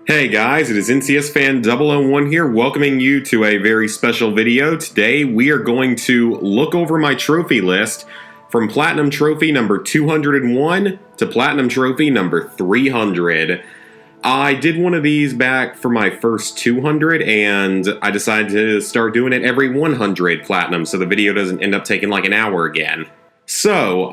Hey guys, it is NCS Fan 001 here, welcoming you to a very special video. Today we are going to look over my trophy list from Platinum Trophy number 201 to Platinum Trophy number 300. I did one of these back for my first 200 and I decided to start doing it every 100 Platinum so the video doesn't end up taking like an hour again. So,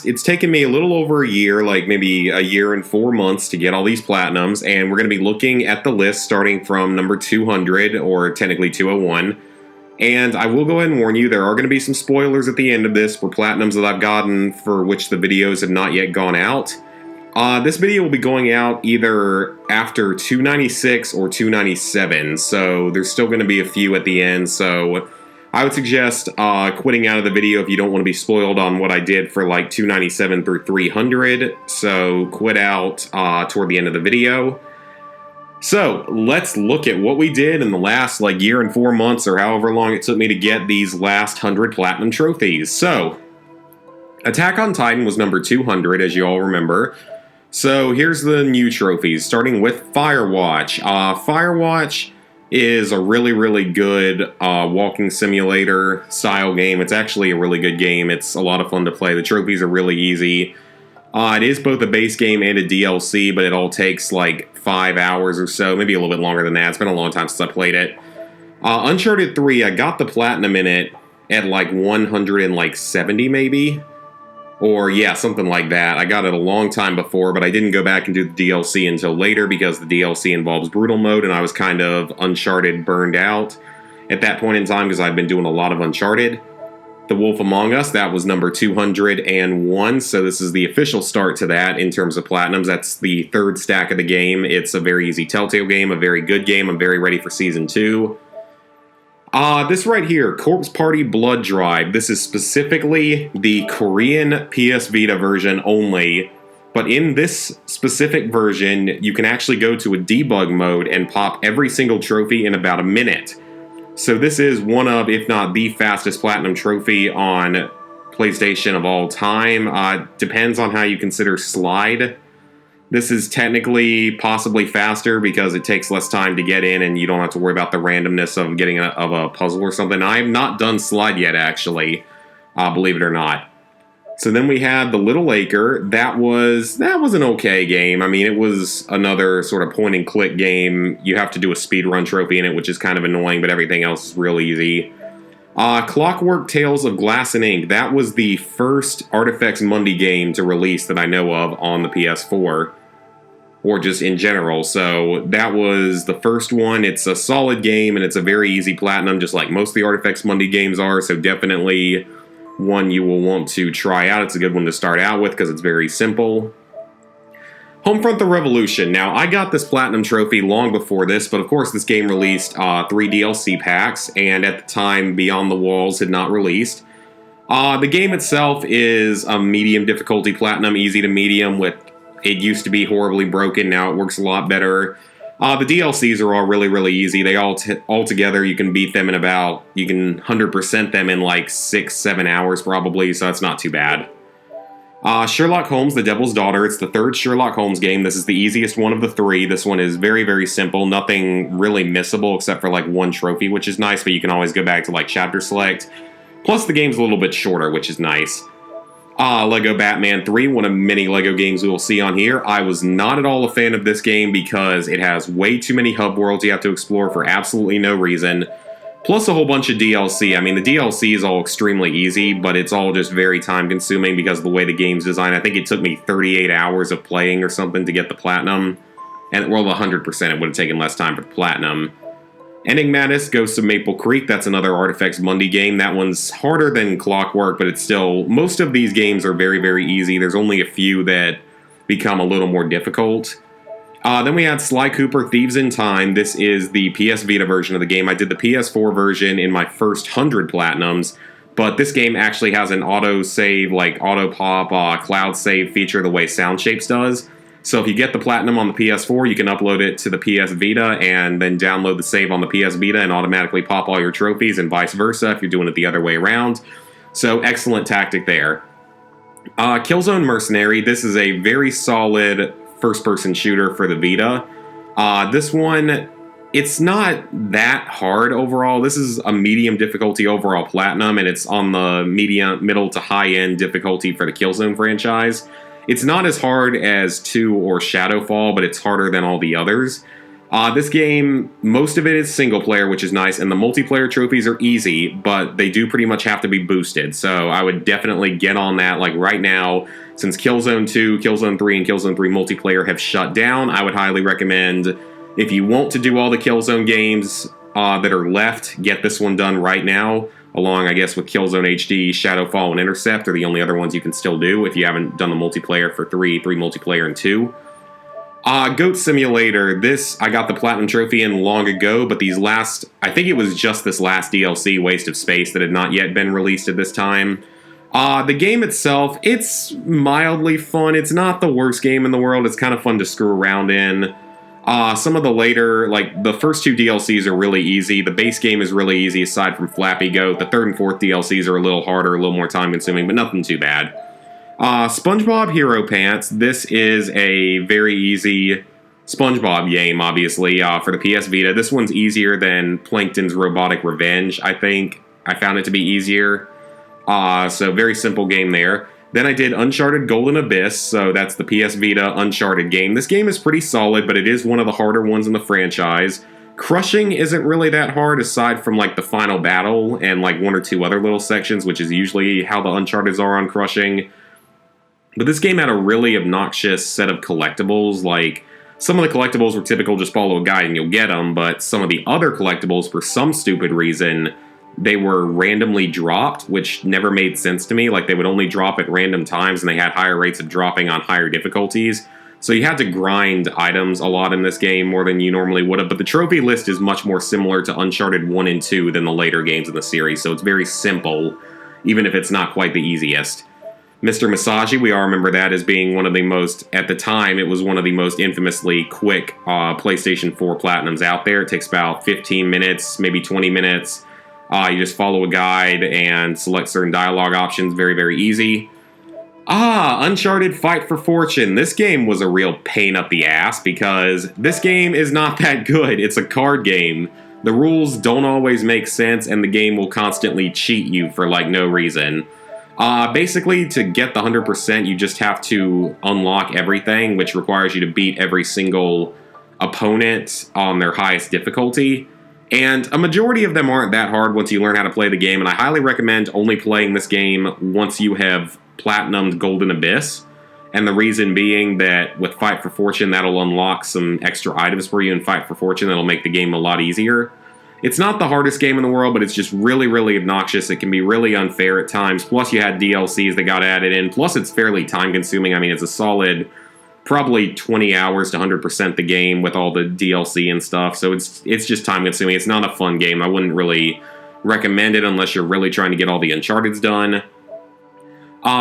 it's taken me a little over a year, like maybe a year and 4 months to get all these Platinums, and we're going to be looking at the list starting from number 200, or technically 201. And I will go ahead and warn you, there are going to be some spoilers at the end of this for Platinums that I've gotten for which the videos have not yet gone out. This video will be going out either after 296 or 297, so there's still going to be a few at the end, so I would suggest quitting out of the video if you don't want to be spoiled on what I did for like 297 through 300. So quit out toward the end of the video. So let's look at what we did in the last like year and 4 months or however long it took me to get these last 100 Platinum trophies. So Attack on Titan was number 200, as you all remember. So here's the new trophies, starting with Firewatch. Firewatch is a really good walking simulator style game. It's actually a really good game. It's a lot of fun to play. The trophies are really easy. It is both a base game and a DLC, but it all takes like 5 hours or so, maybe a little bit longer than that. It's been a long time since I played it. Uncharted 3, I got the Platinum in it at like 170 maybe. Or, yeah, something like that. I got it a long time before, but I didn't go back and do the DLC until later because the DLC involves Brutal Mode, and I was kind of Uncharted burned out at that point in time because I've been doing a lot of Uncharted. The Wolf Among Us, that was number 201, so this is the official start to that in terms of Platinums. That's the third stack of the game. It's a very easy Telltale game, a very good game. I'm very ready for Season 2. This right here, Corpse Party Blood Drive. This is specifically the Korean PS Vita version only, but in this specific version, you can actually go to a debug mode and pop every single trophy in about a minute. So this is one of, if not the fastest Platinum trophy on PlayStation of all time. Depends on how you consider Slide. This is technically possibly faster because it takes less time to get in and you don't have to worry about the randomness of getting a puzzle or something. I have not done Slide yet, actually, believe it or not. So then we had The Little Acre. That was an okay game. I mean, it was another sort of point-and-click game. You have to do a speedrun trophy in it, which is kind of annoying, but everything else is real easy. Clockwork Tales of Glass and Ink. That was the first Artifex Mundi game to release that I know of on the PS4. Or just in general, so that was the first one. It's a solid game, and it's a very easy Platinum, just like most of the Artifex Mundi games are, so definitely one you will want to try out. It's a good one to start out with, because it's very simple. Homefront: The Revolution. Now, I got this Platinum trophy long before this, but of course this game released 3 DLC packs, and at the time, Beyond the Walls had not released. The game itself is a medium difficulty Platinum, easy to medium, with it used to be horribly broken, now it works a lot better. The DLCs are all really easy. They all together, you can beat them in about, you can 100% them in like 6-7 hours probably, so that's not too bad. Sherlock Holmes: The Devil's Daughter. It's the third Sherlock Holmes game. This is the easiest one of the 3. This one is very simple. Nothing really missable except for like one trophy, which is nice, but you can always go back to like chapter select. Plus the game's a little bit shorter, which is nice. Lego Batman 3, one of many Lego games we will see on here. I was not at all a fan of this game because it has way too many hub worlds you have to explore for absolutely no reason. Plus a whole bunch of DLC. I mean, the DLC is all extremely easy, but it's all just very time-consuming because of the way the game's designed. I think it took me 38 hours of playing or something to get the Platinum. And, well, 100%, it would have taken less time for the Platinum. Enigmatis: Ghosts of Maple Creek. That's another Artifex Mundi game. That one's harder than Clockwork, but it's still... Most of these games are very easy. There's only a few that become a little more difficult. Then we had Sly Cooper: Thieves in Time. This is the PS Vita version of the game. I did the PS4 version in my first 100 Platinums, but this game actually has an auto-save, like auto-pop, cloud save feature the way Soundshapes does. So if you get the Platinum on the PS4, you can upload it to the PS Vita and then download the save on the PS Vita and automatically pop all your trophies, and vice versa if you're doing it the other way around. So excellent tactic there. Killzone Mercenary. This is a very solid first-person shooter for the Vita. This one, it's not that hard overall. This is a medium difficulty overall platinum, and it's on the middle to high-end difficulty for the Killzone franchise. It's not as hard as 2 or Shadowfall, but it's harder than all the others. This game, most of it is single player, which is nice, and the multiplayer trophies are easy, but they do pretty much have to be boosted. So I would definitely get on that. Like right now, since Killzone 2, Killzone 3, and Killzone 3 multiplayer have shut down, I would highly recommend, if you want to do all the Killzone games that are left, get this one done right now. Along, I guess, with Killzone HD, Shadowfall, and Intercept are the only other ones you can still do if you haven't done the multiplayer for 3 multiplayer, and 2. Goat Simulator, this, I got the Platinum Trophy in long ago, but I think it was just this last DLC, Waste of Space, that had not yet been released at this time. The game itself, it's mildly fun. It's not the worst game in the world. It's kind of fun to screw around in. Some of the later, like, the first 2 DLCs are really easy. The base game is really easy, aside from Flappy Goat. The 3rd and 4th DLCs are a little harder, a little more time-consuming, but nothing too bad. SpongeBob Hero Pants. This is a very easy SpongeBob game, obviously, for the PS Vita. This one's easier than Plankton's Robotic Revenge, I think. I found it to be easier. So very simple game there. Then I did Uncharted Golden Abyss, so that's the PS Vita Uncharted game. This game is pretty solid, but it is one of the harder ones in the franchise. Crushing isn't really that hard, aside from, like, the final battle and, like, 1 or 2 other little sections, which is usually how the Uncharteds are on Crushing. But this game had a really obnoxious set of collectibles. Like, some of the collectibles were typical, just follow a guide and you'll get them, but some of the other collectibles, for some stupid reason, they were randomly dropped, which never made sense to me. Like, they would only drop at random times, and they had higher rates of dropping on higher difficulties. So you had to grind items a lot in this game, more than you normally would have. But the trophy list is much more similar to Uncharted 1 and 2 than the later games in the series, so it's very simple, even if it's not quite the easiest. Mr. Masaji, we all remember that as being one of the most, at the time, it was one of the most infamously quick PlayStation 4 Platinums out there. It takes about 15 minutes, maybe 20 minutes. You just follow a guide and select certain dialogue options. Very, very easy. Uncharted Fight for Fortune. This game was a real pain up the ass because this game is not that good. It's a card game. The rules don't always make sense, and the game will constantly cheat you for, like, no reason. Basically, to get the 100%, you just have to unlock everything, which requires you to beat every single opponent on their highest difficulty. And a majority of them aren't that hard once you learn how to play the game, and I highly recommend only playing this game once you have platinumed Golden Abyss. And the reason being that with Fight for Fortune, that'll unlock some extra items for you in Fight for Fortune that'll make the game a lot easier. It's not the hardest game in the world, but it's just really, really obnoxious. It can be really unfair at times. Plus, you had DLCs that got added in. Plus, it's fairly time-consuming. I mean, it's a solid probably 20 hours to 100% the game with all the DLC and stuff. So it's just time-consuming. It's not a fun game. I wouldn't really recommend it unless you're really trying to get all the Uncharted's done.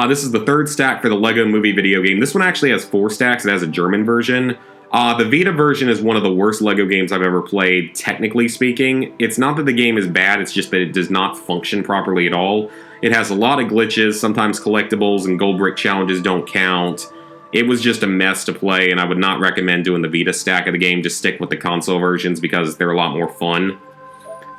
This is the 3rd stack for the Lego Movie video game. This one actually has 4 stacks. It has a German version. The Vita version is one of the worst LEGO games I've ever played, technically speaking. It's not that the game is bad, it's just that it does not function properly at all. It has a lot of glitches, sometimes collectibles and gold brick challenges don't count. It was just a mess to play, and I would not recommend doing the Vita stack of the game. Just stick with the console versions because they're a lot more fun.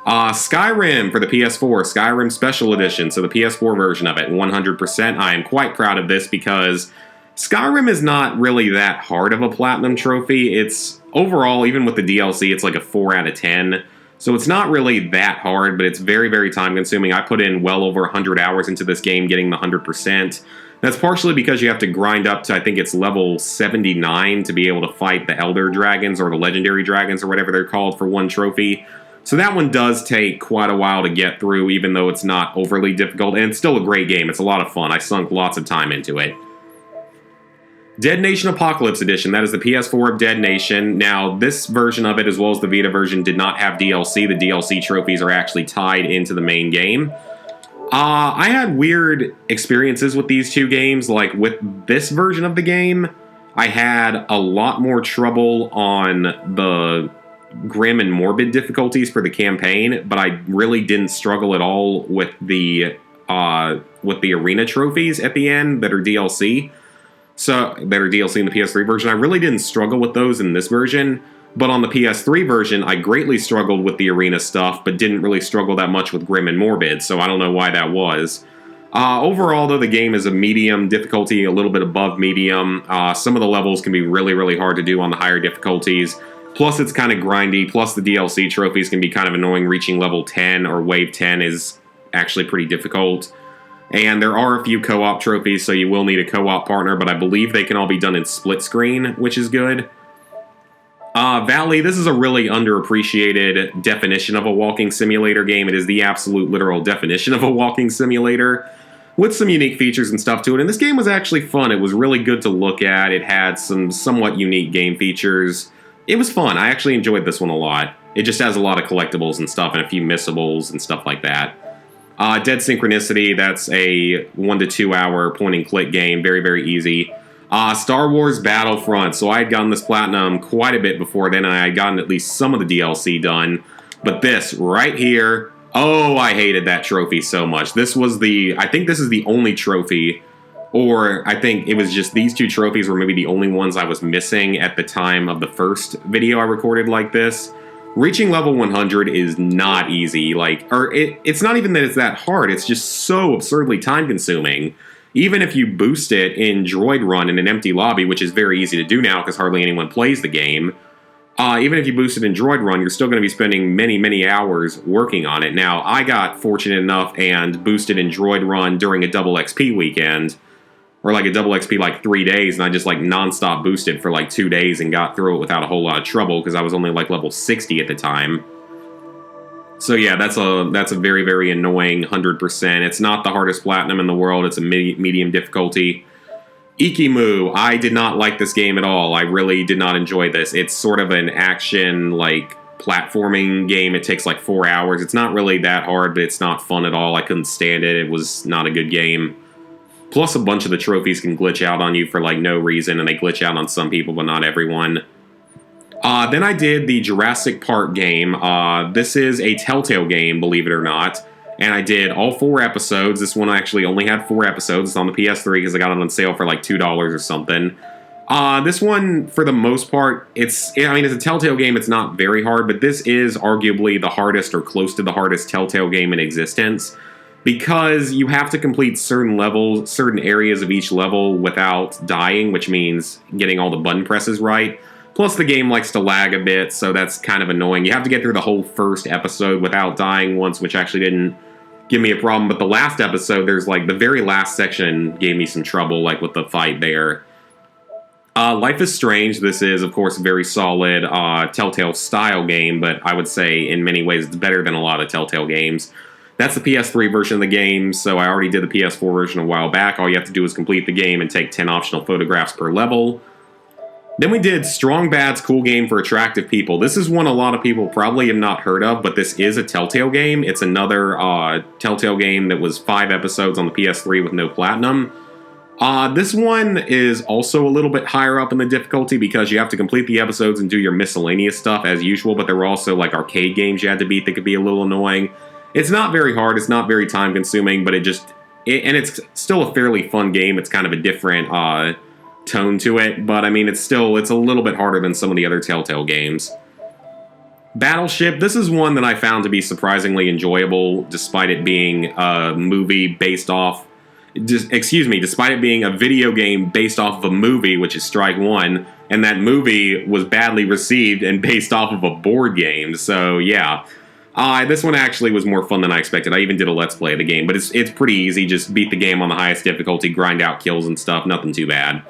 Skyrim for the PS4, Skyrim Special Edition, so the PS4 version of it, 100%. I am quite proud of this because Skyrim is not really that hard of a Platinum trophy. It's, overall, even with the DLC, it's like a 4 out of 10. So it's not really that hard, but it's very, very time-consuming. I put in well over 100 hours into this game getting the 100%. That's partially because you have to grind up to, I think it's level 79 to be able to fight the Elder Dragons or the Legendary Dragons or whatever they're called for one trophy. So that one does take quite a while to get through, even though it's not overly difficult. And it's still a great game. It's a lot of fun. I sunk lots of time into it. Dead Nation Apocalypse Edition, that is the PS4 of Dead Nation. Now, this version of it, as well as the Vita version, did not have DLC. The DLC trophies are actually tied into the main game. I had weird experiences with these two games. Like, with this version of the game, I had a lot more trouble on the grim and morbid difficulties for the campaign, but I really didn't struggle at all with the arena trophies at the end that are DLC. So, that are DLC in the PS3 version. I really didn't struggle with those in this version. But on the PS3 version, I greatly struggled with the arena stuff, but didn't really struggle that much with Grim and Morbid, so I don't know why that was. Overall, though, the game is a medium difficulty, a little bit above medium. Some of the levels can be really, really hard to do on the higher difficulties. Plus, it's kind of grindy. Plus, the DLC trophies can be kind of annoying. Reaching level 10 or wave 10 is actually pretty difficult. And there are a few co-op trophies, so you will need a co-op partner, but I believe they can all be done in split screen, which is good. Valley, this is a really underappreciated definition of a walking simulator game. It is the absolute literal definition of a walking simulator, with some unique features and stuff to it. And this game was actually fun. It was really good to look at. It had some somewhat unique game features. It was fun. I actually enjoyed this one a lot. It just has a lot of collectibles and stuff and a few missables and stuff like that. Dead Synchronicity, that's a 1 to 2 hour point and click game. Very, very easy. Star Wars Battlefront. So I had gotten this platinum quite a bit before then. I had gotten at least some of the DLC done. But this right here, oh, I hated that trophy so much. This was I think this is the only trophy, or I think it was just these two trophies were maybe the only ones I was missing at the time of the first video I recorded like this. Reaching level 100 is not easy. It's not even that it's that hard. It's just so absurdly time consuming. Even if you boost it in Droid Run in an empty lobby, which is very easy to do now because hardly anyone plays the game, even if you boost it in Droid Run, you're still going to be spending many, many hours working on it. Now, I got fortunate enough and boosted in Droid Run during a double XP weekend, or like a double XP like 3 days, and I just like nonstop boosted for like 2 days and got through it without a whole lot of trouble because I was only like level 60 at the time. So yeah, that's a very, very annoying 100%. It's not the hardest platinum in the world. It's a medium difficulty. Ikimu, I did not like this game at all. I really did not enjoy this. It's sort of an action, like, platforming game. It takes like 4 hours. It's not really that hard, but it's not fun at all. I couldn't stand it. It was not a good game. Plus, a bunch of the trophies can glitch out on you for like no reason, and they glitch out on some people, but not everyone. Then I did the Jurassic Park game. This is a Telltale game, believe it or not. And I did all 4 episodes. This one actually only had 4 episodes. It's on the PS3 because I got it on sale for like $2 or something. This one, for the most part, it's a Telltale game. It's not very hard, but this is arguably the hardest or close to the hardest Telltale game in existence. Because you have to complete certain levels, certain areas of each level without dying, which means getting all the button presses right. Plus, the game likes to lag a bit, so that's kind of annoying. You have to get through the whole first episode without dying once, which actually didn't give me a problem. But the last episode, there's like the very last section gave me some trouble, like with the fight there. Life is Strange. This is, of course, a very solid Telltale style game, but I would say in many ways it's better than a lot of Telltale games. That's the PS3 version of the game, so I already did the PS4 version a while back. All you have to do is complete the game and take 10 optional photographs per level. Then we did Strong Bad's Cool Game for Attractive People. This is one a lot of people probably have not heard of, but this is a Telltale game. It's another Telltale game that was 5 episodes on the PS3 with no platinum. This one is also a little bit higher up in the difficulty because you have to complete the episodes and do your miscellaneous stuff as usual, but there were also like arcade games you had to beat that could be a little annoying. It's not very hard, it's not very time consuming, but and it's still a fairly fun game. It's kind of a different tone to it, but I mean, it's a little bit harder than some of the other Telltale games. Battleship, this is one that I found to be surprisingly enjoyable, despite it being a movie based off, despite it being a video game based off of a movie, which is Strike One, and that movie was badly received and based off of a board game, so yeah. This one actually was more fun than I expected. I even did a Let's Play of the game, but it's pretty easy. Just beat the game on the highest difficulty, grind out kills and stuff, nothing too bad.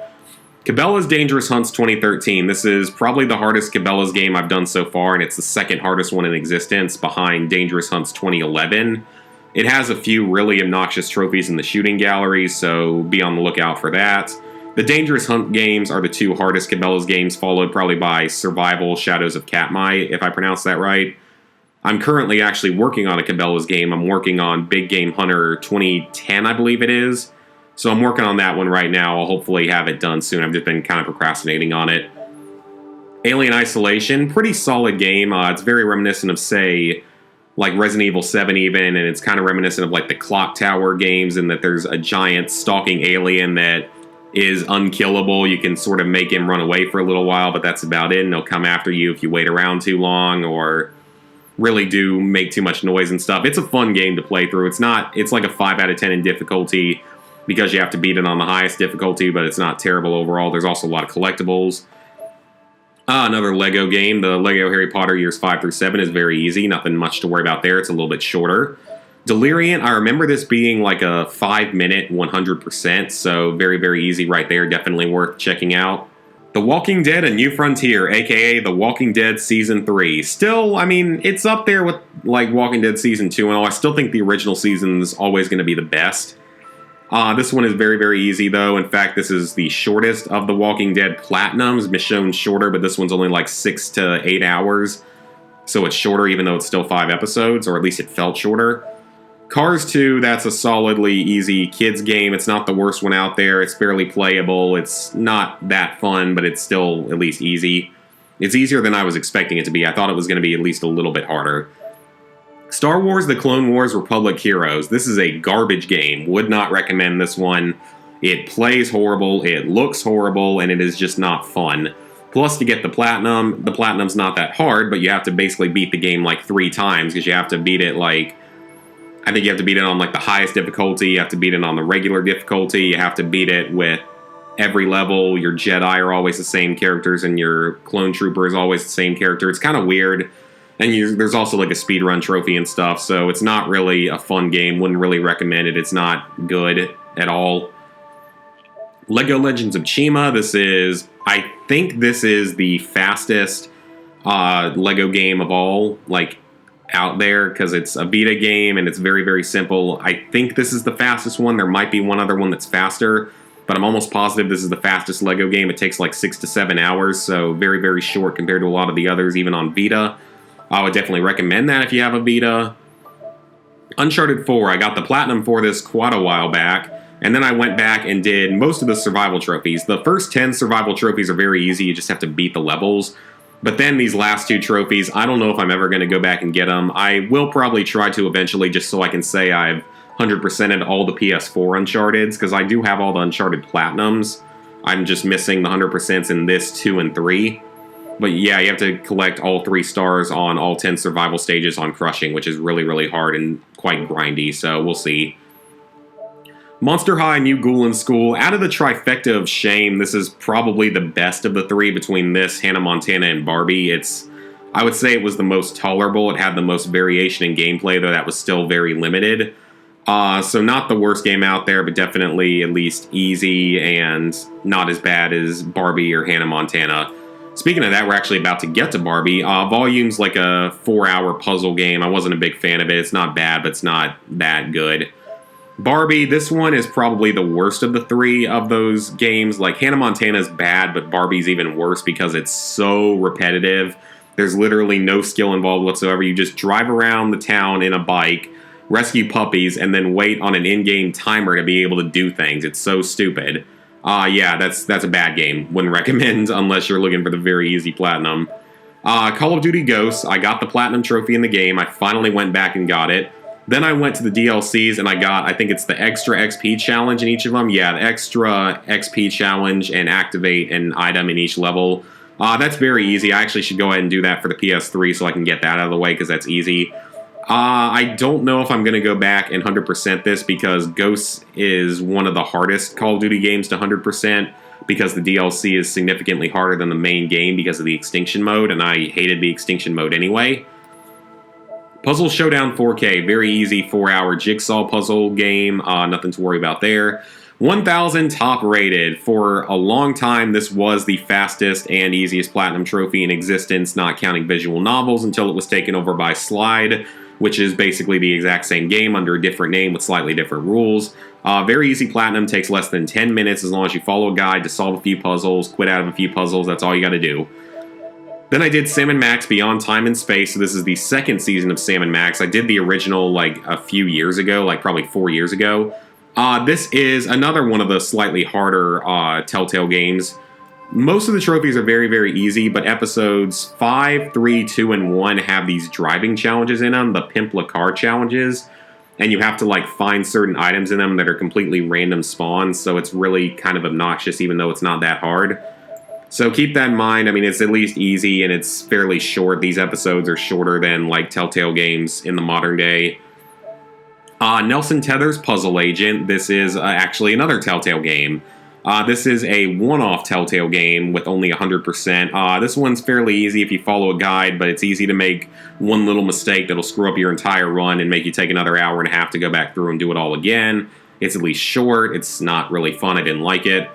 Cabela's Dangerous Hunts 2013. This is probably the hardest Cabela's game I've done so far, and it's the second hardest one in existence behind Dangerous Hunts 2011. It has a few really obnoxious trophies in the shooting gallery, so be on the lookout for that. The Dangerous Hunt games are the 2 hardest Cabela's games, followed probably by Survival Shadows of Katmai, if I pronounce that right. I'm currently actually working on a Cabela's game. I'm working on Big Game Hunter 2010, I believe it is. So I'm working on that one right now. I'll hopefully have it done soon. I've just been kind of procrastinating on it. Alien Isolation, pretty solid game. It's very reminiscent of, say, like Resident Evil 7 even, and it's kind of reminiscent of like the Clock Tower games in that there's a giant stalking alien that is unkillable. You can sort of make him run away for a little while, but that's about it. And he'll come after you if you wait around too long or really do make too much noise and stuff. It's a fun game to play through. It's like a 5 out of 10 in difficulty because you have to beat it on the highest difficulty, but it's not terrible overall. There's also a lot of collectibles. Another Lego game, the Lego Harry Potter Years 5 through 7 is very easy. Nothing much to worry about there. It's a little bit shorter. Deliriant, I remember this being like a 5-minute 100%, so very, very easy right there. Definitely worth checking out. The Walking Dead: A New Frontier, aka The Walking Dead Season 3. Still, I mean, it's up there with like Walking Dead Season 2 and all. I still think the original season's always going to be the best. This one is very, very easy, though. In fact, this is the shortest of the Walking Dead Platinums. It's shown shorter, but this one's only like 6 to 8 hours. So it's shorter, even though it's still 5 episodes, or at least it felt shorter. Cars 2, that's a solidly easy kids game. It's not the worst one out there. It's fairly playable. It's not that fun, but it's still at least easy. It's easier than I was expecting it to be. I thought it was going to be at least a little bit harder. Star Wars: The Clone Wars Republic Heroes. This is a garbage game. Would not recommend this one. It plays horrible, it looks horrible, and it is just not fun. Plus, to get the Platinum's not that hard, but you have to basically beat the game like 3 times, because you have to beat it like... I think you have to beat it on like the highest difficulty, you have to beat it on the regular difficulty, you have to beat it with every level. Your Jedi are always the same characters, and your Clone Trooper is always the same character. It's kind of weird. And there's also like a speedrun trophy and stuff, so it's not really a fun game. Wouldn't really recommend it. It's not good at all. Lego Legends of Chima. I think this is the fastest Lego game of all, like, out there, because it's a beta game and it's very, very simple. I think this is the fastest one. There might be one other one that's faster, but I'm almost positive this is the fastest Lego game. It takes like 6 to 7 hours, so very, very short compared to a lot of the others, even on Vita. I would definitely recommend that if you have a Vita. Uncharted 4, I got the Platinum for this quite a while back, and then I went back and did most of the survival trophies. The first 10 survival trophies are very easy, you just have to beat the levels. But then these last 2 trophies, I don't know if I'm ever going to go back and get them. I will probably try to eventually, just so I can say I've 100%ed all the PS4 Uncharted's, because I do have all the Uncharted Platinums. I'm just missing the 100%s in this 2 and 3. But yeah, you have to collect all 3 stars on all 10 survival stages on Crushing, which is really, really hard and quite grindy, so we'll see. Monster High New Ghoulan School. Out of the trifecta of shame, this is probably the best of the 3 between this, Hannah Montana, and Barbie. I would say it was the most tolerable. It had the most variation in gameplay, though that was still very limited. So not the worst game out there, but definitely at least easy and not as bad as Barbie or Hannah Montana. Speaking of that, we're actually about to get to Barbie. Volume's like a 4-hour puzzle game. I wasn't a big fan of it. It's not bad, but it's not that good. Barbie, this one is probably the worst of the 3 of those games. Like, Hannah Montana's bad, but Barbie's even worse because it's so repetitive. There's literally no skill involved whatsoever. You just drive around the town in a bike, rescue puppies, and then wait on an in-game timer to be able to do things. It's so stupid. Yeah, that's a bad game. Wouldn't recommend unless you're looking for the very easy Platinum. Call of Duty Ghosts, I got the Platinum trophy in the game. I finally went back and got it. Then I went to the DLCs and I got, I think it's the Extra XP Challenge in each of them. Yeah, the Extra XP Challenge and activate an item in each level. That's very easy. I actually should go ahead and do that for the PS3 so I can get that out of the way because that's easy. I don't know if I'm going to go back and 100% this because Ghosts is one of the hardest Call of Duty games to 100% because the DLC is significantly harder than the main game because of the Extinction mode, and I hated the Extinction mode anyway. Puzzle Showdown 4K, very easy 4-hour jigsaw puzzle game, nothing to worry about there. 1000 top rated. For a long time, this was the fastest and easiest Platinum trophy in existence, not counting visual novels, until it was taken over by Slide, which is basically the exact same game under a different name with slightly different rules. Very easy Platinum, takes less than 10 minutes as long as you follow a guide to solve a few puzzles, quit out of a few puzzles, that's all you gotta do. Then I did Sam & Max Beyond Time and Space, so this is the second season of Sam & Max. I did the original like a few years ago, like probably 4 years ago. This is another one of the slightly harder Telltale games. Most of the trophies are very, very easy, but episodes 5, 3, 2, and 1 have these driving challenges in them, the Pimp La Car challenges. and you have to like find certain items in them that are completely random spawns, so it's really kind of obnoxious even though it's not that hard. So keep that in mind. I mean, it's at least easy and it's fairly short. These episodes are shorter than like Telltale games in the modern day. Nelson Tether's Puzzle Agent. This is actually another Telltale game. This is a one-off Telltale game with only 100%. This one's fairly easy if you follow a guide, but it's easy to make one little mistake that'll screw up your entire run and make you take another hour and a half to go back through and do it all again. It's at least short. It's not really fun. I didn't like it.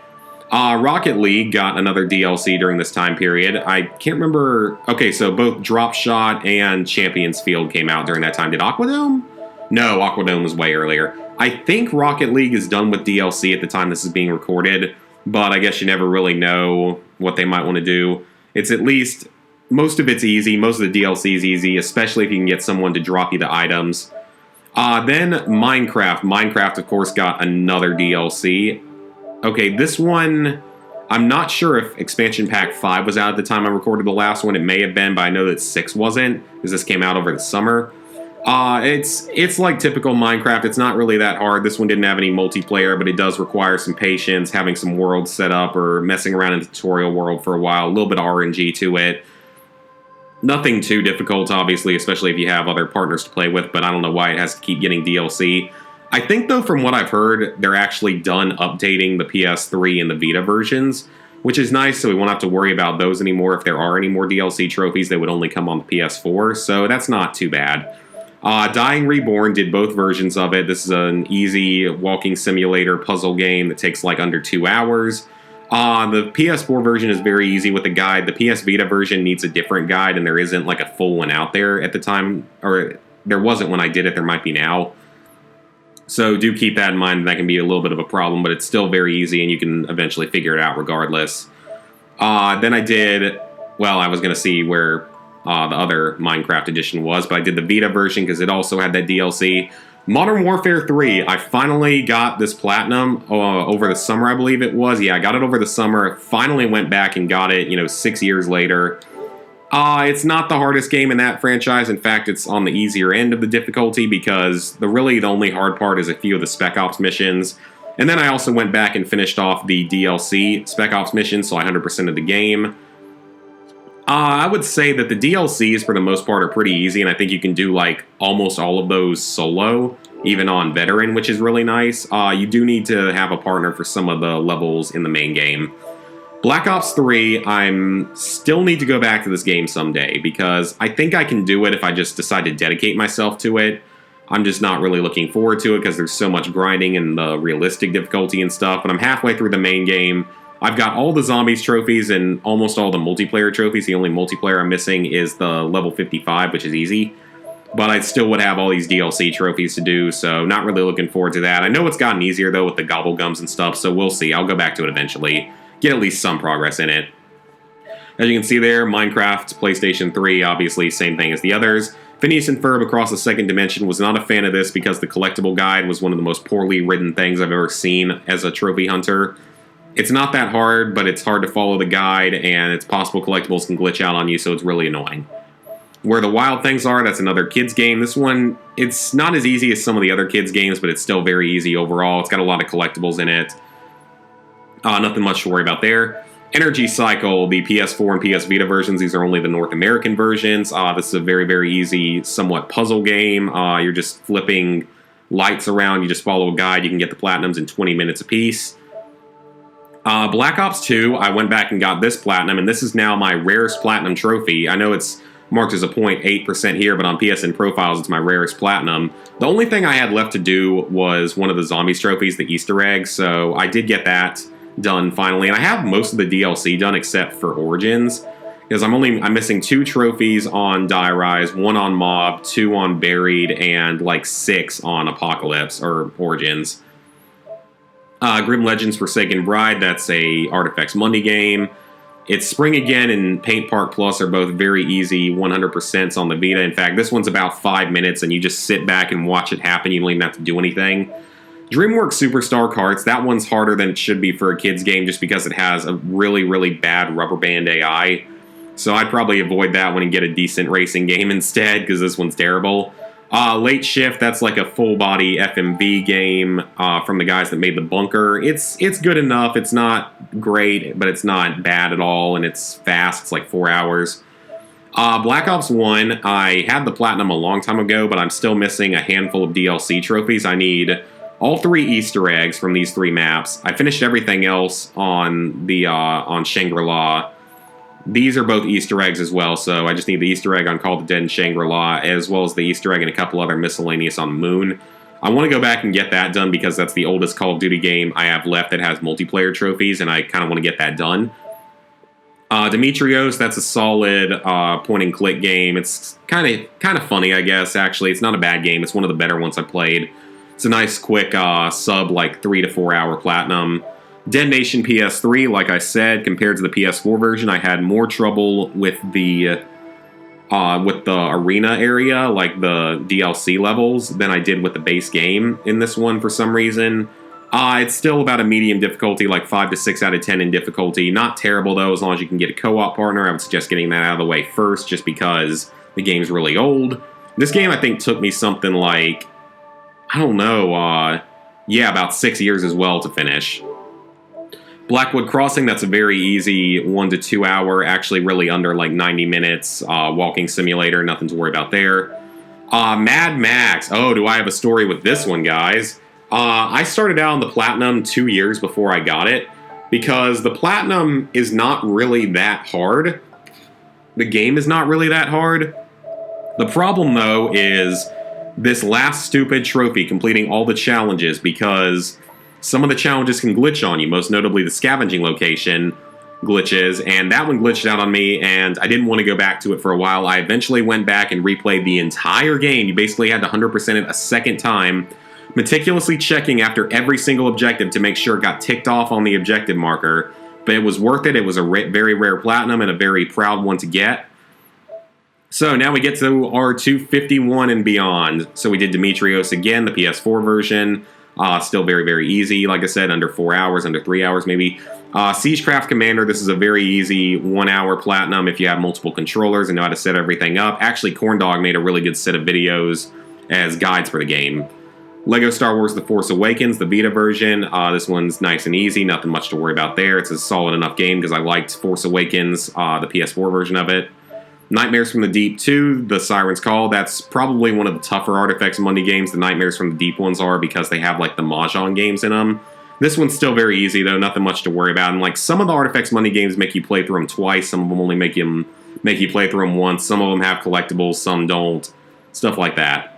Rocket League got another DLC during this time period. I can't remember. Okay, so both Drop Shot and Champions Field came out during that time. Did Aquadome? No, Aquadome was way earlier. I think Rocket League is done with DLC at the time this is being recorded, but I guess you never really know what they might want to do. It's at least, most of it's easy. Most of the DLC is easy, especially if you can get someone to drop you the items. Then Minecraft. Minecraft, of course, got another DLC. Okay, this one, I'm not sure if Expansion Pack 5 was out at the time I recorded the last one. It may have been, but I know that 6 wasn't, because this came out over the summer. It's like typical Minecraft. It's not really that hard. This one didn't have any multiplayer, but it does require some patience, having some worlds set up, or messing around in the tutorial world for a while. A little bit of RNG to it. Nothing too difficult, obviously, especially if you have other partners to play with, but I don't know why it has to keep getting DLC. I think, though, from what I've heard, they're actually done updating the PS3 and the Vita versions, which is nice, so we won't have to worry about those anymore. If there are any more DLC trophies, they would only come on the PS4, so that's not too bad. Dying Reborn did both versions of it. This is an easy walking simulator puzzle game that takes like under 2 hours. The PS4 version is very easy with a guide. The PS Vita version needs a different guide, and there isn't like a full one out there at the time, or there wasn't when I did it. There might be now. So do keep that in mind. That can be a little bit of a problem, but it's still very easy, and you can eventually figure it out regardless. Then I did, well, I was going to see where the other Minecraft edition was, but I did the Vita version because it also had that DLC. Modern Warfare 3, I finally got this platinum over the summer, I believe it was. Yeah, I got it over the summer. Finally went back and got it, 6 years later. It's not the hardest game in that franchise. In fact, it's on the easier end of the difficulty because the only hard part is a few of the Spec Ops missions. And then I also went back and finished off the DLC Spec Ops missions, so I 100% of the game. I would say that the DLCs, for the most part, are pretty easy, and I think you can do, almost all of those solo, even on Veteran, which is really nice. You do need to have a partner for some of the levels in the main game. Black Ops 3, I still need to go back to this game someday, because I think I can do it if I just decide to dedicate myself to it. I'm just not really looking forward to it, because there's so much grinding and the realistic difficulty and stuff, but I'm halfway through the main game. I've got all the zombies trophies and almost all the multiplayer trophies. The only multiplayer I'm missing is the level 55, which is easy. But I still would have all these DLC trophies to do, so not really looking forward to that. I know it's gotten easier, though, with the gobblegums and stuff, so we'll see. I'll go back to it eventually. Get at least some progress in it. As you can see there, Minecraft, PlayStation 3, obviously same thing as the others. Phineas and Ferb Across the Second Dimension was not a fan of this because the collectible guide was one of the most poorly written things I've ever seen as a trophy hunter. It's not that hard, but it's hard to follow the guide, and it's possible collectibles can glitch out on you, so it's really annoying. Where the Wild Things Are, that's another kids game. This one, it's not as easy as some of the other kids games, but it's still very easy overall. It's got a lot of collectibles in it. Nothing much to worry about there. Energy Cycle, the PS4 and PS Vita versions, these are only the North American versions. This is a very, very easy, somewhat puzzle game. You're just flipping lights around. You just follow a guide. You can get the platinums in 20 minutes apiece. Black Ops 2, I went back and got this platinum, and this is now my rarest platinum trophy. I know it's marked as a 0.8% here, but on PSN Profiles, it's my rarest platinum. The only thing I had left to do was one of the zombies trophies, the Easter eggs, so I did get that done finally. And I have most of the DLC done except for Origins, because I'm missing 2 trophies on Die Rise, 1 on Mob, 2 on Buried, and 6 on Apocalypse, or Origins. Grim Legends Forsaken Bride, that's a Artifacts Monday game. It's Spring Again and Paint Park Plus are both very easy 100% on the Vita. In fact, this one's about 5 minutes, and you just sit back and watch it happen. You don't even have to do anything. DreamWorks Superstar Karts, that one's harder than it should be for a kid's game just because it has a really, really bad rubber band AI. So I'd probably avoid that one and get a decent racing game instead, because this one's terrible. Late Shift, that's like a full-body FMV game from the guys that made The Bunker. It's good enough. It's not great, but it's not bad at all, and it's fast. It's like 4 hours. Black Ops 1, I had the Platinum a long time ago, but I'm still missing a handful of DLC trophies. I need all 3 Easter eggs from these 3 maps. I finished everything else on the on Shangri-La. These are both Easter eggs as well, so I just need the Easter egg on Call of the Dead and Shangri-La, as well as the Easter egg and a couple other miscellaneous on the Moon. I want to go back and get that done because that's the oldest Call of Duty game I have left that has multiplayer trophies, and I kind of want to get that done. Demetrios, that's a solid point-and-click game. It's kind of funny, I guess, actually. It's not a bad game. It's one of the better ones I played. It's a nice, quick sub, like 3 to 4 hour platinum. Dead Nation PS3, like I said, compared to the PS4 version, I had more trouble with the arena area, like the DLC levels, than I did with the base game in this one for some reason. It's still about a medium difficulty, like 5 to 6 out of 10 in difficulty. Not terrible, though, as long as you can get a co-op partner. I would suggest getting that out of the way first, just because the game's really old. This game, I think, took me something like, I don't know, about 6 years as well to finish. Blackwood Crossing, that's a very easy 1 to 2 hour, actually really under like 90 minutes, walking simulator, nothing to worry about there. Mad Max, oh, do I have a story with this one, guys? I started out on the Platinum 2 years before I got it, because the Platinum is not really that hard. The game is not really that hard. The problem, though, is this last stupid trophy, completing all the challenges, because some of the challenges can glitch on you, most notably the scavenging location glitches, and that one glitched out on me, and I didn't want to go back to it for a while. I eventually went back and replayed the entire game. You basically had to 100% it a second time, meticulously checking after every single objective to make sure it got ticked off on the objective marker. But it was worth it. It was a very rare platinum and a very proud one to get. So now we get to our 251 and beyond. So we did Demetrios again, the PS4 version. Still very easy. Like I said, under 4 hours, under 3 hours maybe. Siegecraft Commander, this is a very easy 1 hour platinum if you have multiple controllers and know how to set everything up. Actually, Corndog made a really good set of videos as guides for the game. Lego Star Wars The Force Awakens, the Vita version. This one's nice and easy, nothing much to worry about there. It's a solid enough game because I liked Force Awakens, the PS4 version of it. Nightmares from the Deep 2, The Siren's Call. That's probably one of the tougher Artifex Mundi games. The Nightmares from the Deep ones are because they have like the Mahjong games in them. This one's still very easy though, nothing much to worry about. And like some of the Artifex Mundi games make you play through them twice. Some of them only make you play through them once. Some of them have collectibles, some don't. Stuff like that.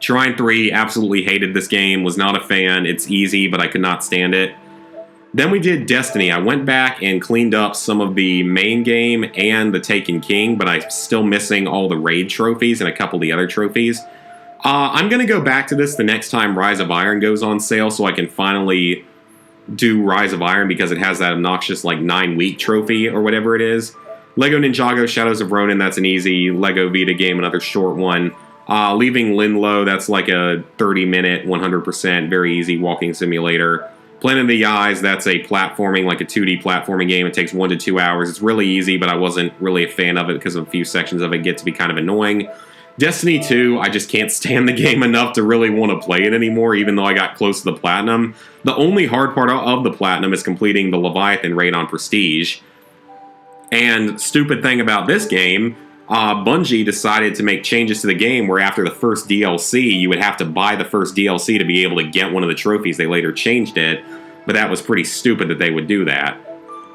Trine 3, absolutely hated this game. Was not a fan. It's easy, but I could not stand it. Then we did Destiny. I went back and cleaned up some of the main game and the Taken King, but I'm still missing all the raid trophies and a couple of the other trophies. I'm going to go back to this the next time Rise of Iron goes on sale so I can finally do Rise of Iron because it has that obnoxious like 9-week trophy or whatever it is. Lego Ninjago Shadows of Ronin, that's an easy Lego Vita game, another short one. Leaving Linlow, that's like a 30-minute, 100%, very easy walking simulator. Planet of the Eyes, that's a platforming, like a 2D platforming game. It takes 1 to 2 hours. It's really easy, but I wasn't really a fan of it because a few sections of it get to be kind of annoying. Destiny 2, I just can't stand the game enough to really want to play it anymore, even though I got close to the Platinum. The only hard part of the Platinum is completing the Leviathan raid on Prestige. And stupid thing about this game, Bungie decided to make changes to the game where after the first DLC, you would have to buy the first DLC to be able to get one of the trophies. They later changed it, but that was pretty stupid that they would do that.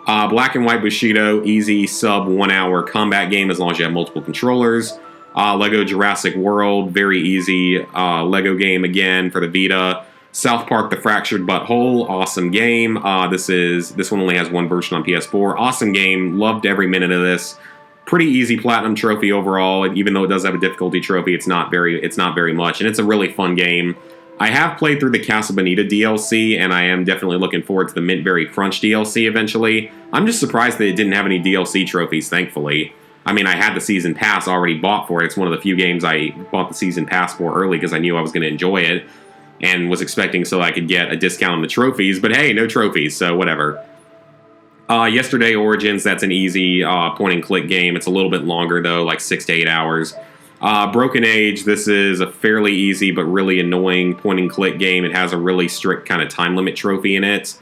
Black and White Bushido, easy sub 1 hour combat game as long as you have multiple controllers. Lego Jurassic World, very easy Lego game again for the Vita. South Park: The Fractured But Whole, awesome game. This one only has one version on PS4. Awesome game, loved every minute of this. Pretty easy platinum trophy overall. Even though it does have a difficulty trophy, it's not very much, and it's a really fun game. I have played through the Casa Bonita DLC, and I am definitely looking forward to the Mintberry Crunch DLC eventually. I'm just surprised that it didn't have any DLC trophies, thankfully. I mean, I had the Season Pass already bought for it. It's one of the few games I bought the Season Pass for early because I knew I was going to enjoy it, and was expecting so I could get a discount on the trophies, but hey, no trophies, so whatever. Yesterday Origins, that's an easy point-and-click game. It's a little bit longer, though, like 6 to 8 hours. Broken Age, this is a fairly easy but really annoying point-and-click game. It has a really strict kind of time limit trophy in it.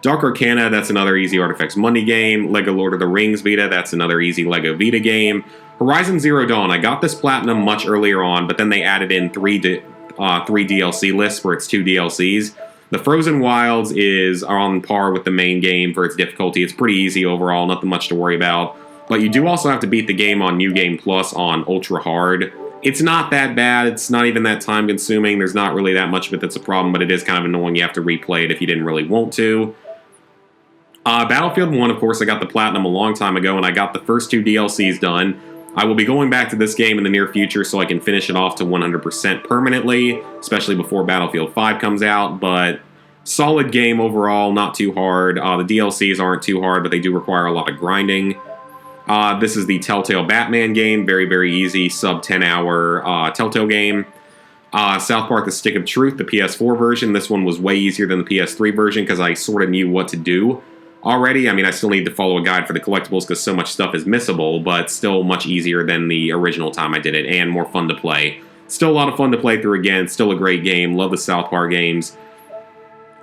Dark Arcana, that's another easy Artifacts Monday game. Lego Lord of the Rings Vita, that's another easy Lego Vita game. Horizon Zero Dawn, I got this platinum much earlier on, but then they added in three DLC lists for its 2 DLCs. The Frozen Wilds is on par with the main game for its difficulty. It's pretty easy overall, nothing much to worry about. But you do also have to beat the game on New Game Plus on Ultra Hard. It's not that bad. It's not even that time consuming. There's not really that much of it that's a problem, but it is kind of annoying. You have to replay it if you didn't really want to. Battlefield 1, of course, I got the platinum a long time ago, and I got the first 2 DLCs done. I will be going back to this game in the near future so I can finish it off to 100% permanently, especially before Battlefield 5 comes out, but solid game overall, not too hard. The DLCs aren't too hard, but they do require a lot of grinding. This is the Telltale Batman game, very, very easy, sub 10-hour Telltale game. South Park The Stick of Truth, the PS4 version. This one was way easier than the PS3 version because I sort of knew what to do already. I mean, I still need to follow a guide for the collectibles because so much stuff is missable, but still much easier than the original time I did it and more fun to play. Still a lot of fun to play through again. Still a great game. Love the South Park games.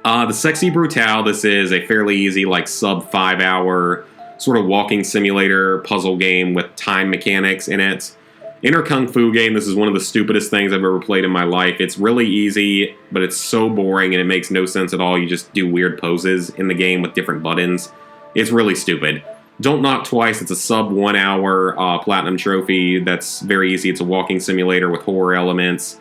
The Sexy Brutale, this is a fairly easy, like sub 5-hour sort of walking simulator puzzle game with time mechanics in it. Inner Kung Fu game, this is one of the stupidest things I've ever played in my life. It's really easy, but it's so boring and it makes no sense at all. You just do weird poses in the game with different buttons. It's really stupid. Don't Knock Twice, it's a sub 1 hour platinum trophy. That's very easy. It's a walking simulator with horror elements.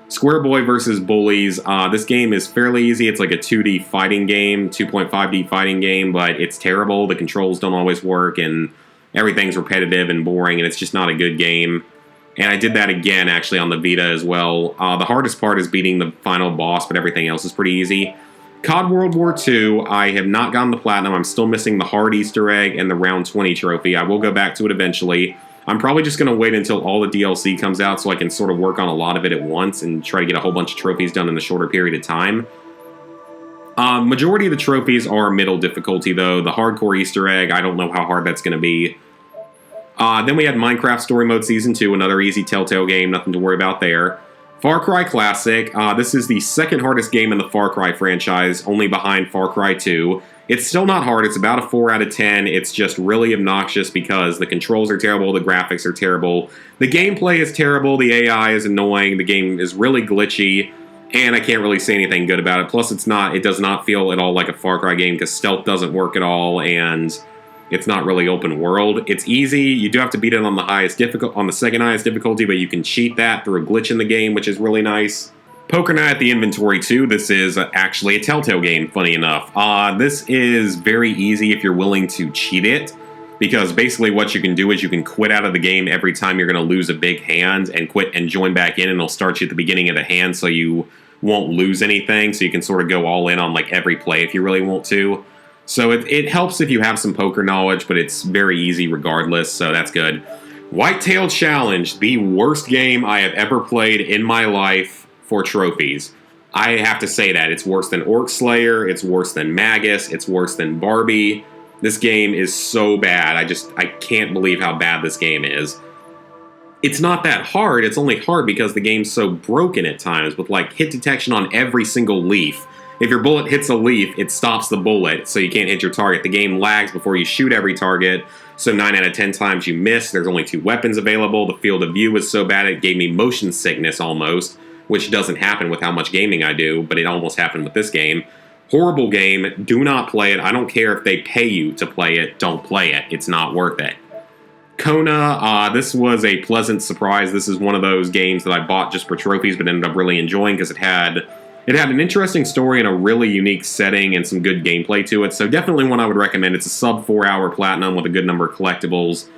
Square Boy vs. Bullies. This game is fairly easy. It's like a 2D fighting game, 2.5D fighting game, but it's terrible. The controls don't always work, and everything's repetitive and boring, and it's just not a good game. And I did that again, actually, on the Vita as well. The hardest part is beating the final boss, but everything else is pretty easy. COD World War II, I have not gotten the platinum. I'm still missing the hard Easter egg and the round 20 trophy. I will go back to it eventually. I'm probably just going to wait until all the DLC comes out so I can sort of work on a lot of it at once and try to get a whole bunch of trophies done in a shorter period of time. Majority of the trophies are middle difficulty, though. The hardcore Easter egg, I don't know how hard that's going to be. Then we had Minecraft Story Mode Season 2, another easy Telltale game, nothing to worry about there. Far Cry Classic, this is the second hardest game in the Far Cry franchise, only behind Far Cry 2. It's still not hard, it's about a 4 out of 10, it's just really obnoxious because the controls are terrible, the graphics are terrible, the gameplay is terrible, the AI is annoying, the game is really glitchy, and I can't really say anything good about it. Plus it does not feel at all like a Far Cry game because stealth doesn't work at all, and it's not really open world. It's easy. You do have to beat it on the second highest difficulty, but you can cheat that through a glitch in the game, which is really nice. Poker Night at the Inventory 2. This is actually a Telltale game, funny enough. This is very easy if you're willing to cheat it, because basically what you can do is you can quit out of the game every time you're going to lose a big hand and quit and join back in, and it'll start you at the beginning of the hand so you won't lose anything, so you can sort of go all in on like every play if you really want to. So it helps if you have some poker knowledge, but it's very easy regardless, so that's good. Whitetail Challenge, the worst game I have ever played in my life for trophies. I have to say that. It's worse than Orc Slayer, it's worse than Magus, it's worse than Barbie. This game is so bad. I can't believe how bad this game is. It's not that hard, it's only hard because the game's so broken at times with like hit detection on every single leaf. If your bullet hits a leaf, it stops the bullet, so you can't hit your target. The game lags before you shoot every target, so 9 out of 10 times you miss. There's only 2 weapons available. The field of view is so bad it gave me motion sickness almost, which doesn't happen with how much gaming I do, but it almost happened with this game. Horrible game. Do not play it. I don't care if they pay you to play it. Don't play it. It's not worth it. Kona, this was a pleasant surprise. This is one of those games that I bought just for trophies, but ended up really enjoying because it had an interesting story and a really unique setting and some good gameplay to it, so definitely one I would recommend. It's a sub 4 hour platinum with a good number of collectibles.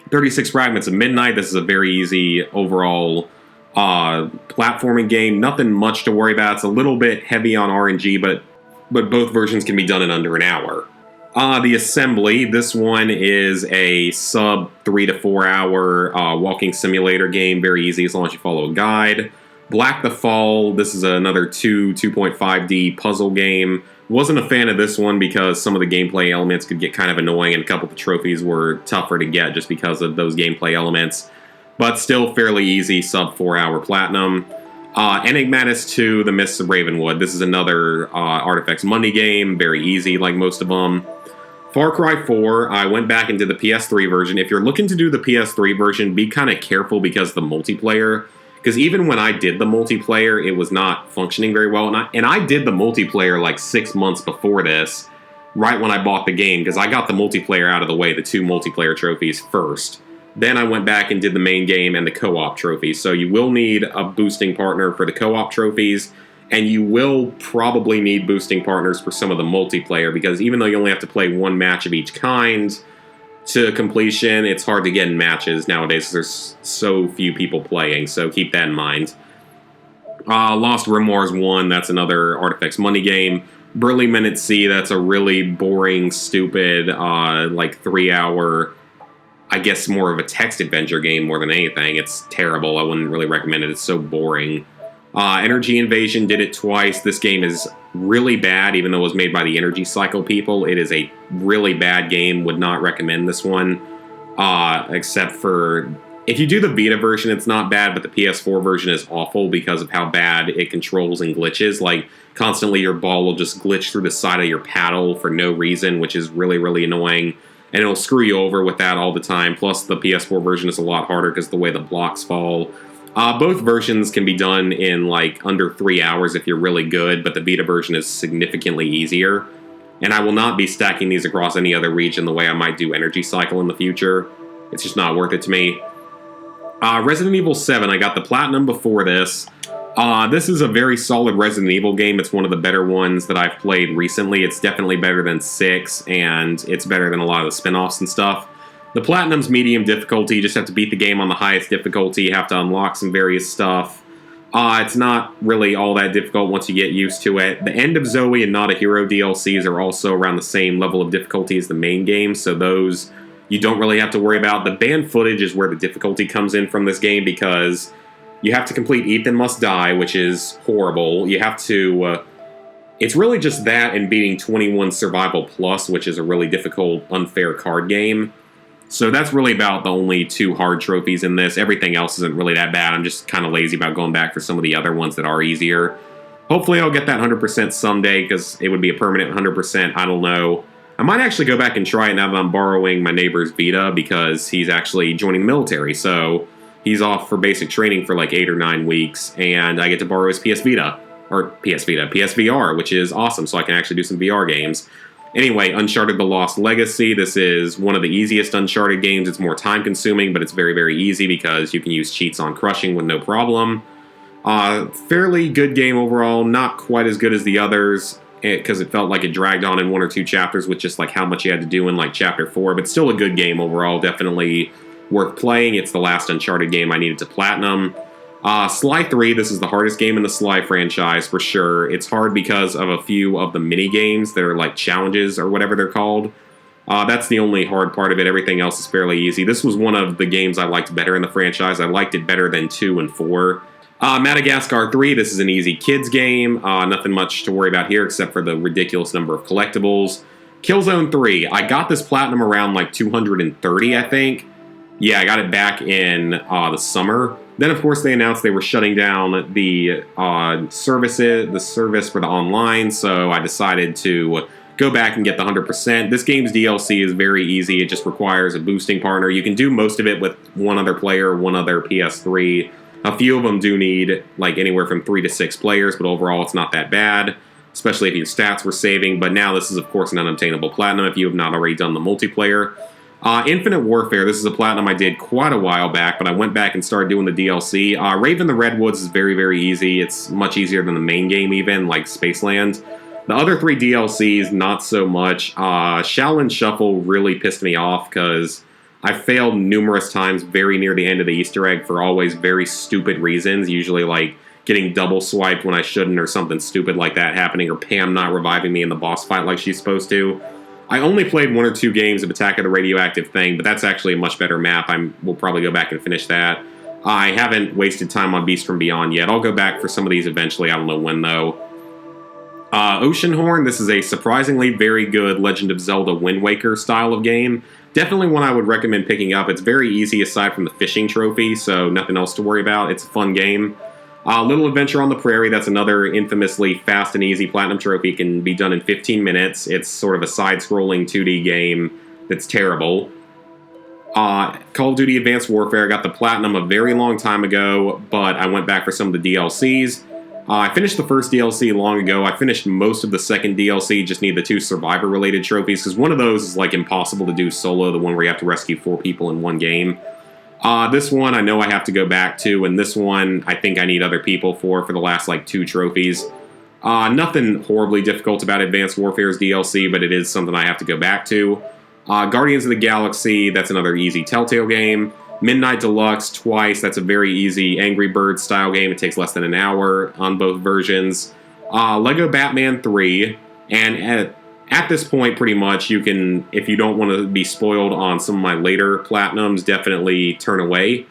36 Fragments of Midnight, this is a very easy overall platforming game. Nothing much to worry about. It's a little bit heavy on RNG, but both versions can be done in under an hour. The Assembly, this one is a sub 3 to 4 hour walking simulator game, very easy as long as you follow a guide. Black the Fall, this is another 2.5D puzzle game. Wasn't a fan of this one because some of the gameplay elements could get kind of annoying and a couple of the trophies were tougher to get just because of those gameplay elements. but still fairly easy, sub 4-hour platinum. Enigmatis 2, The Mists of Ravenwood. This is another Artifex Money game, very easy like most of them. Far Cry 4, I went back into the PS3 version. If you're looking to do the PS3 version, be kind of careful because the multiplayer, because even when I did the multiplayer, it was not functioning very well. And I did the multiplayer like 6 months before this, right when I bought the game, because I got the multiplayer out of the way, the 2 multiplayer trophies first. Then I went back and did the main game and the co-op trophies. So you will need a boosting partner for the co-op trophies, and you will probably need boosting partners for some of the multiplayer, because even though you only have to play 1 match of each kind to completion, it's hard to get in matches nowadays. There's so few people playing, so keep that in mind. Lost Grimoires 1, that's another Artifex Money game. Burlyman at Sea, that's a really boring, stupid, like 3-hour, I guess more of a text adventure game more than anything. It's terrible. I wouldn't really recommend it. It's so boring. Energy Invasion did it twice. This game is really bad, even though it was made by the Energy Cycle people. It is a really bad game. Would not recommend this one. Except for, if you do the Vita version, it's not bad, but the PS4 version is awful because of how bad it controls and glitches. Like, constantly your ball will just glitch through the side of your paddle for no reason, which is really, really annoying. And it'll screw you over with that all the time. Plus, the PS4 version is a lot harder because of the way the blocks fall. Both versions can be done in like under 3 hours if you're really good, but the Vita version is significantly easier. And I will not be stacking these across any other region the way I might do Energy Cycle in the future. It's just not worth it to me. Resident Evil 7, I got the Platinum before this. This is a very solid Resident Evil game. It's one of the better ones that I've played recently. It's definitely better than 6, and it's better than a lot of the spin-offs and stuff. The Platinum's medium difficulty. You just have to beat the game on the highest difficulty. You have to unlock some various stuff. It's not really all that difficult once you get used to it. The End of Zoe and Not a Hero DLCs are also around the same level of difficulty as the main game, so those you don't really have to worry about. The banned footage is where the difficulty comes in from this game, because you have to complete Ethan Must Die, which is horrible. You have to... it's really just that and beating 21 Survival Plus, which is a really difficult, unfair card game. So that's really about the only 2 hard trophies in this. Everything else isn't really that bad. I'm just kind of lazy about going back for some of the other ones that are easier. Hopefully I'll get that 100% someday, because it would be a permanent 100%. I don't know. I might actually go back and try it now that I'm borrowing my neighbor's Vita, because he's actually joining the military. So he's off for basic training for like 8 or 9 weeks, and I get to borrow his PSVR, which is awesome, so I can actually do some VR games. Anyway, Uncharted The Lost Legacy. This is one of the easiest Uncharted games. It's more time-consuming, but it's very, very easy because you can use cheats on crushing with no problem. Fairly good game overall. Not quite as good as the others, because it felt like it dragged on in 1 or 2 chapters with just like how much you had to do in like Chapter 4, but still a good game overall. Definitely worth playing. It's the last Uncharted game I needed to platinum. Sly 3, this is the hardest game in the Sly franchise for sure. It's hard because of a few of the mini games that are like challenges or whatever they're called. That's the only hard part of it. Everything else is fairly easy. This was one of the games I liked better in the franchise. I liked it better than 2 and 4. Madagascar 3, this is an easy kids game. Nothing much to worry about here except for the ridiculous number of collectibles. Killzone 3, I got this platinum around like 230, I think. Yeah, I got it back in the summer. Then, of course, they announced they were shutting down the service for the online, so I decided to go back and get the 100%. This game's DLC is very easy. It just requires a boosting partner. You can do most of it with one other player, one other PS3. A few of them do need like anywhere from 3 to 6 players, but overall it's not that bad, especially if your stats were saving. But now this is, of course, an unobtainable platinum if you have not already done the multiplayer. Infinite Warfare, this is a platinum I did quite a while back, but I went back and started doing the DLC. Raven the Redwoods is very, very easy. It's much easier than the main game even, like Spaceland. The other 3 DLCs, not so much. Shaolin Shuffle really pissed me off because I failed numerous times very near the end of the Easter egg for always very stupid reasons, usually like getting double swiped when I shouldn't or something stupid like that happening, or Pam not reviving me in the boss fight like she's supposed to. I only played 1 or 2 games of Attack of the Radioactive Thing, but that's actually a much better map. We'll probably go back and finish that. I haven't wasted time on Beast from Beyond yet. I'll go back for some of these eventually. I don't know when, though. Oceanhorn, this is a surprisingly very good Legend of Zelda Wind Waker style of game. Definitely one I would recommend picking up. It's very easy aside from the fishing trophy, so nothing else to worry about. It's a fun game. Little Adventure on the Prairie, that's another infamously fast and easy Platinum Trophy. It can be done in 15 minutes. It's sort of a side-scrolling 2D game that's terrible. Call of Duty Advanced Warfare, I got the Platinum a very long time ago, but I went back for some of the DLCs. I finished the first DLC long ago. I finished most of the second DLC, just need the 2 Survivor-related trophies, because one of those is like impossible to do solo, the one where you have to rescue 4 people in one game. This one I know I have to go back to, and this one I think I need other people for the last like 2 trophies. Nothing horribly difficult about Advanced Warfare's DLC, but it is something I have to go back to. Guardians of the Galaxy, that's another easy Telltale game. Midnight Deluxe, twice, that's a very easy Angry Birds style game. It takes less than an hour on both versions. Lego Batman 3, and at this point, pretty much, you can, if you don't want to be spoiled on some of my later Platinums, definitely turn away.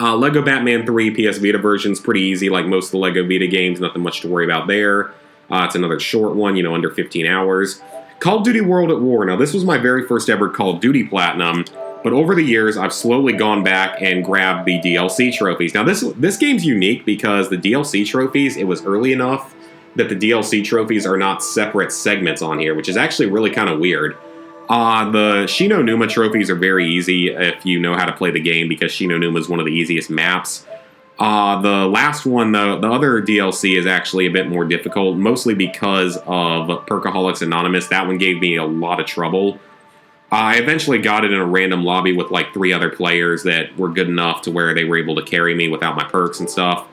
Lego Batman 3 PS Vita version is pretty easy, like most of the Lego Vita games, nothing much to worry about there. It's another short one, under 15 hours. Call of Duty World at War. Now, this was my very first ever Call of Duty Platinum, but over the years, I've slowly gone back and grabbed the DLC trophies. Now, this game's unique because the DLC trophies, it was early enough that the DLC trophies are not separate segments on here, which is actually really kind of weird. The Shi No Numa trophies are very easy if you know how to play the game, because Shi No Numa is one of the easiest maps. The last one, though, the other DLC is actually a bit more difficult, mostly because of Perkaholics Anonymous. That one gave me a lot of trouble. I eventually got it in a random lobby with like 3 other players that were good enough to where they were able to carry me without my perks and stuff.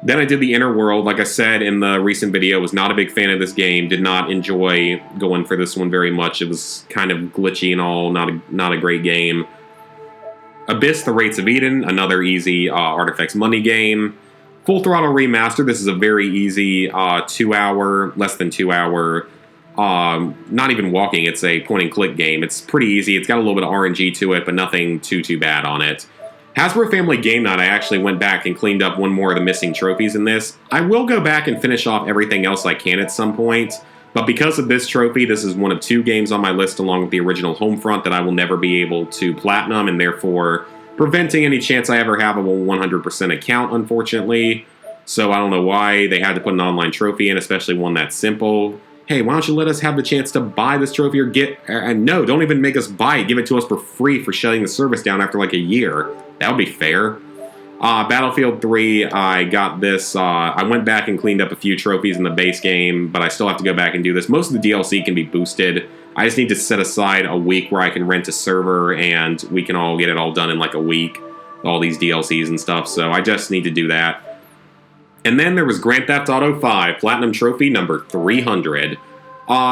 Then I did the Inner World. Like I said in the recent video, was not a big fan of this game. Did not enjoy going for this one very much. It was kind of glitchy and all. Not a great game. Abyss: The Rates of Eden, another easy Artifex Money game. Full Throttle Remaster. This is a very easy 2-hour, less than 2-hour. Not even walking. It's a point-and-click game. It's pretty easy. It's got a little bit of RNG to it, but nothing too bad on it. Hasbro Family Game Night, I actually went back and cleaned up one more of the missing trophies in this. I will go back and finish off everything else I can at some point, but because of this trophy, this is one of 2 games on my list along with the original Homefront that I will never be able to platinum, and therefore preventing any chance I ever have of a 100% account, unfortunately. So I don't know why they had to put an online trophy in, especially one that's simple. Hey, why don't you let us have the chance to buy this trophy or no, don't even make us buy it. Give it to us for free for shutting the service down after like a year. That would be fair. Battlefield 3, I got this. I went back and cleaned up a few trophies in the base game, but I still have to go back and do this. Most of the DLC can be boosted. I just need to set aside a week where I can rent a server and we can all get it all done in like a week. All these DLCs and stuff, so I just need to do that. And then there was Grand Theft Auto 5, Platinum Trophy number 300.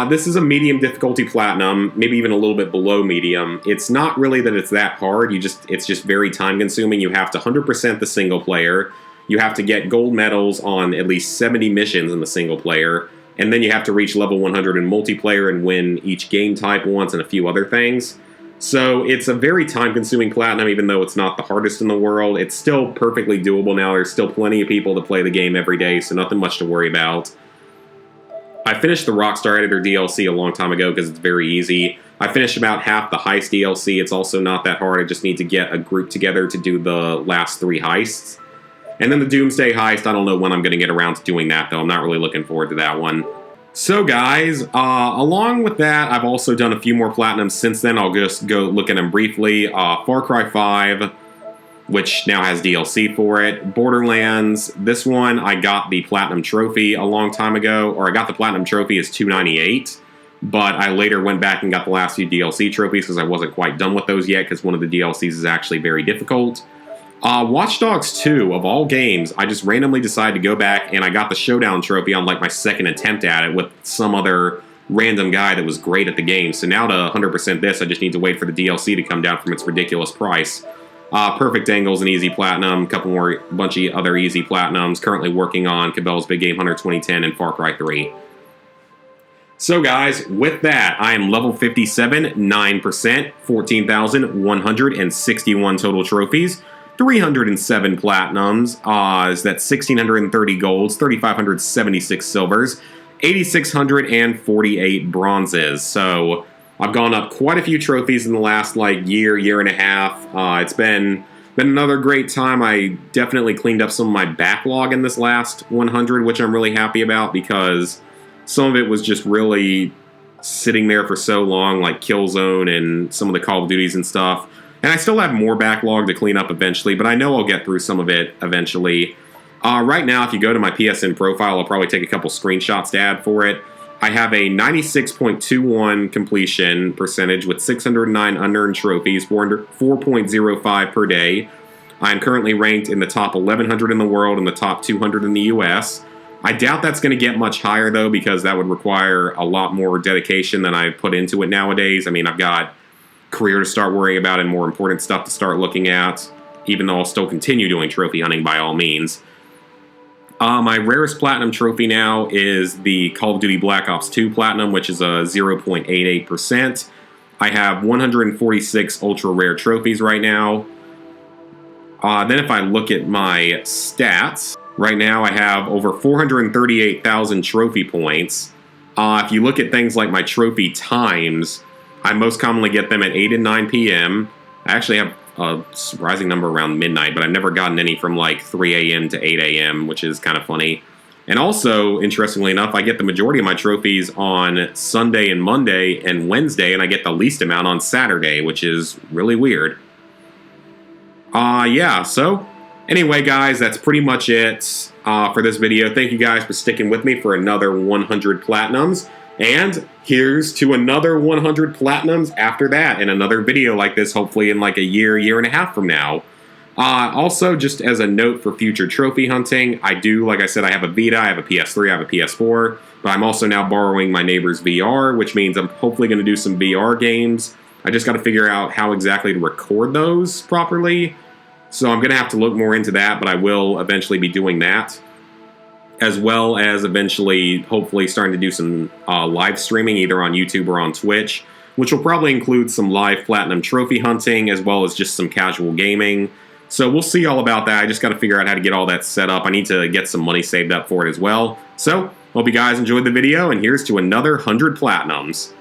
This is a medium difficulty Platinum, maybe even a little bit below medium. It's not really that it's that hard, it's just very time consuming. You have to 100% the single player, you have to get gold medals on at least 70 missions in the single player, and then you have to reach level 100 in multiplayer and win each game type once and a few other things. So it's a very time-consuming Platinum, even though it's not the hardest in the world. It's still perfectly doable now. There's still plenty of people that play the game every day, so nothing much to worry about. I finished the Rockstar Editor DLC a long time ago because it's very easy. I finished about half the Heist DLC. It's also not that hard. I just need to get a group together to do the last 3 heists. And then the Doomsday Heist, I don't know when I'm going to get around to doing that, though. I'm not really looking forward to that one. So guys, along with that, I've also done a few more Platinums since then. I'll just go look at them briefly. Far Cry 5, which now has DLC for it. Borderlands, this one I got the Platinum Trophy a long time ago, or I got the Platinum Trophy as $298, but I later went back and got the last few DLC trophies because I wasn't quite done with those yet because one of the DLCs is actually very difficult. Watch Dogs 2, of all games, I just randomly decided to go back and I got the Showdown Trophy on like my second attempt at it with some other random guy that was great at the game. So now to 100% this, I just need to wait for the DLC to come down from its ridiculous price. Perfect Angle's an easy Platinum, a couple more, bunch of other easy Platinums, currently working on Cabela's Big Game Hunter 2010 and Far Cry 3. So guys, with that, I am level 57, 9%, 14,161 total trophies. 307 platinums, is that 1,630 golds, 3,576 silvers, 8,648 bronzes. So I've gone up quite a few trophies in the last year and a half. It's been another great time. I definitely cleaned up some of my backlog in this last 100, which I'm really happy about because some of it was just really sitting there for so long, like Killzone and some of the Call of Duties and stuff. And I still have more backlog to clean up eventually, but I know I'll get through some of it eventually. Right now, if you go to my PSN profile, I'll probably take a couple screenshots to add for it. I have a 96.21 completion percentage with 609 unearned trophies, 4.05 per day. I'm currently ranked in the top 1,100 in the world and the top 200 in the US. I doubt that's going to get much higher, though, because that would require a lot more dedication than I put into it nowadays. I mean, I've got career to start worrying about and more important stuff to start looking at, even though I'll still continue doing trophy hunting by all means. My rarest platinum trophy now is the Call of Duty Black Ops 2 Platinum, which is a 0.88%. I have 146 ultra rare trophies right now. Then if I look at my stats, right now I have over 438,000 trophy points. If you look at things like my trophy times, I most commonly get them at 8 and 9 p.m. I actually have a surprising number around midnight, but I've never gotten any from like 3 a.m. to 8 a.m., which is kind of funny. And also, interestingly enough, I get the majority of my trophies on Sunday and Monday and Wednesday, and I get the least amount on Saturday, which is really weird. Yeah, so anyway, guys, that's pretty much it for this video. Thank you guys for sticking with me for another 100 platinums. And here's to another 100 platinums after that in another video like this, hopefully in like a year and a half from now. Also, just as a note for future trophy hunting, I do, like I said, I have a Vita, I have a PS3, I have a PS4, but I'm also now borrowing my neighbor's VR, which means I'm hopefully going to do some VR games. I just got to figure out how exactly to record those properly. So I'm going to have to look more into that, but I will eventually be doing that, as well as eventually, hopefully, starting to do some live streaming, either on YouTube or on Twitch, which will probably include some live platinum trophy hunting, as well as just some casual gaming. So we'll see all about that. I just got to figure out how to get all that set up. I need to get some money saved up for it as well. So, hope you guys enjoyed the video, and here's to another 100 platinums.